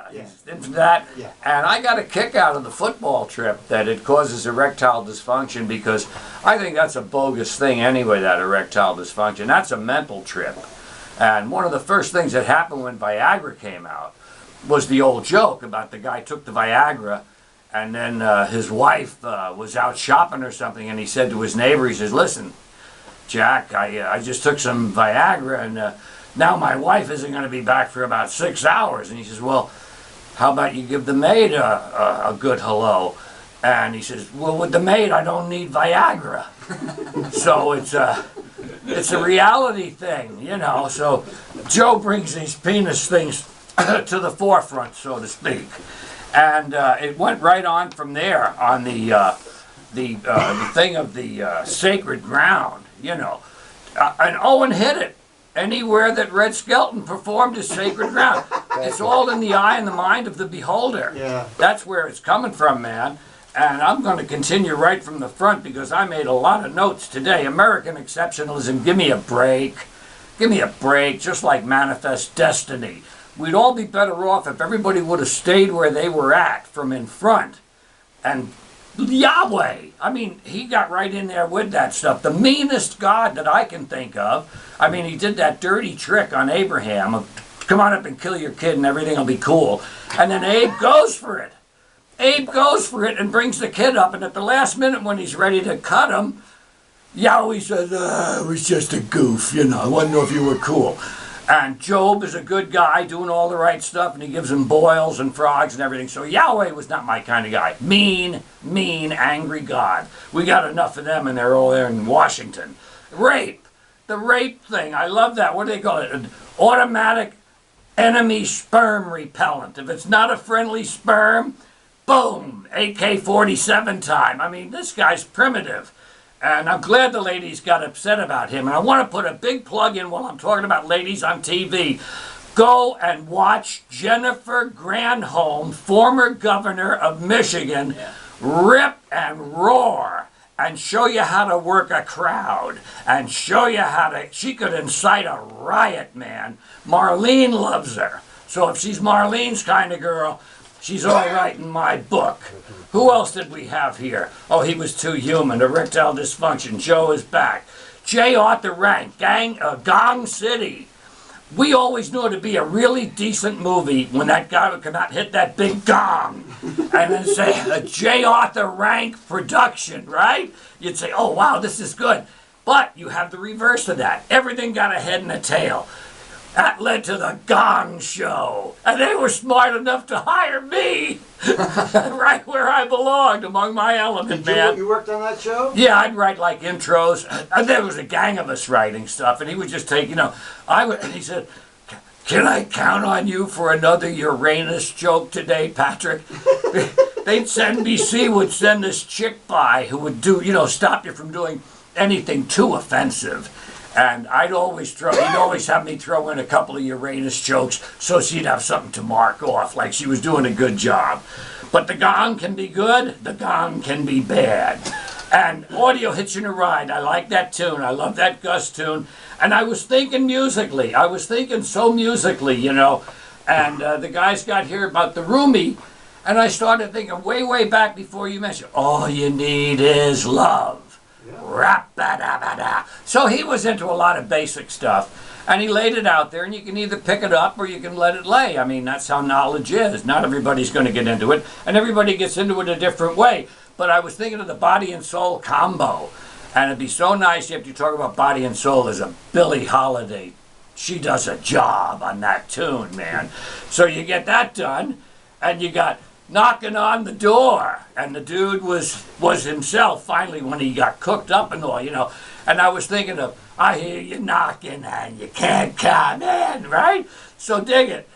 He's into that. Yeah. And I got a kick out of the football trip that it causes erectile dysfunction because I think that's a bogus thing anyway, that erectile dysfunction. That's a mental trip. And one of the first things that happened when Viagra came out was the old joke about the guy took the Viagra and then his wife was out shopping or something and he said to his neighbor, he says, "Listen, Jack, I just took some Viagra and now my wife isn't going to be back for about 6 hours." And he says, "Well, how about you give the maid a good hello?" And he says, "Well, with the maid, I don't need Viagra." So it's a reality thing, you know. So Joe brings these penis things to the forefront, so to speak. And it went right on from there on the thing of the sacred ground, you know. And Owen hit it. Anywhere that Red Skelton performed is sacred ground. It's all in the eye and the mind of the beholder. Yeah. That's where it's coming from, man. And I'm going to continue right from the front because I made a lot of notes today. American exceptionalism, give me a break. Give me a break, just like Manifest Destiny. We'd all be better off if everybody would have stayed where they were at from in front. And Yahweh, I mean, he got right in there with that stuff. The meanest God that I can think of. I mean, he did that dirty trick on Abraham of come on up and kill your kid and everything will be cool. And then Abe goes for it. Abe goes for it and brings the kid up. And at the last minute when he's ready to cut him, Yahweh says, "It was just a goof, you know. I wanted to know if you were cool." And Job is a good guy doing all the right stuff, and he gives him boils and frogs and everything. So Yahweh was not my kind of guy. Mean, angry God. We got enough of them, and they're all there in Washington. Rape. The rape thing. I love that. What do they call it? An automatic enemy sperm repellent. If it's not a friendly sperm, boom, AK-47 time. I mean, this guy's primitive. And I'm glad the ladies got upset about him. And I want to put a big plug in while I'm talking about ladies on TV. Go and watch Jennifer Granholm, former governor of Michigan, rip and roar and show you how to work a crowd and show you how to... She could incite a riot, man. Marlene loves her. So if she's Marlene's kind of girl, she's all right in my book. Who else did we have here? Oh, he was too human. Erectile dysfunction. Joe is back. J. Arthur Rank, Gong City. We always knew it to be a really decent movie when that guy would come out and hit that big gong. And then say, a J. Arthur Rank production, right? You'd say, oh, wow, this is good. But you have the reverse of that. Everything got a head and a tail. That led to the Gong Show. And they were smart enough to hire me right where I belonged, among my element, man. You worked on that show? Yeah, I'd write like intros. And there was a gang of us writing stuff. And he would just take, you know, and he said, "Can I count on you for another Uranus joke today, Patrick?" NBC would send this chick by who would do, you know, stop you from doing anything too offensive. And he'd always have me throw in a couple of Uranus jokes so she'd have something to mark off, like she was doing a good job. But the gong can be good, the gong can be bad. And Audio Hitching a Ride, I like that tune, I love that Gus tune. And I was thinking musically, so musically, you know. And the guys got here about the Rumi, and I started thinking way back before you mentioned, all you need is love. Rap-ba-da-ba-da. So he was into a lot of basic stuff, and he laid it out there, and you can either pick it up or you can let it lay. I mean, that's how knowledge is. Not everybody's going to get into it, and everybody gets into it a different way. But I was thinking of the body and soul combo, and it'd be so nice if you talk about body and soul. There's a Billie Holiday. She does a job on that tune, man. So you get that done, and you got knocking on the door, and the dude was himself finally when he got cooked up and all, you know. And I was thinking of, I hear you knocking and you can't come in, right? So dig it.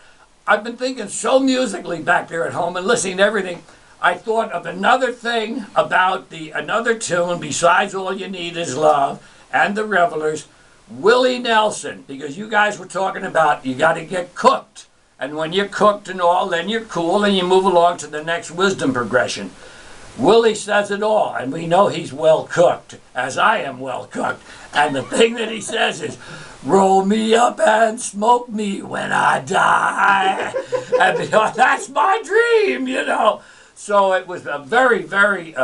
I've been thinking so musically back there at home and listening to everything. I thought of another thing about another tune besides All You Need Is Love and the Revelers, Willie Nelson, because you guys were talking about you got to get cooked. And when you're cooked and all, then you're cool and you move along to the next wisdom progression. Willie says it all, and we know he's well cooked, as I am well cooked. And the thing that he says is, roll me up and smoke me when I die. And that's my dream, you know. So it was a very, very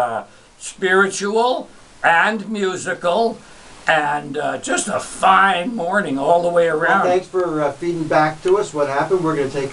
spiritual and musical, and just a fine morning all the way around. Well, thanks for feeding back to us what happened. We're going to take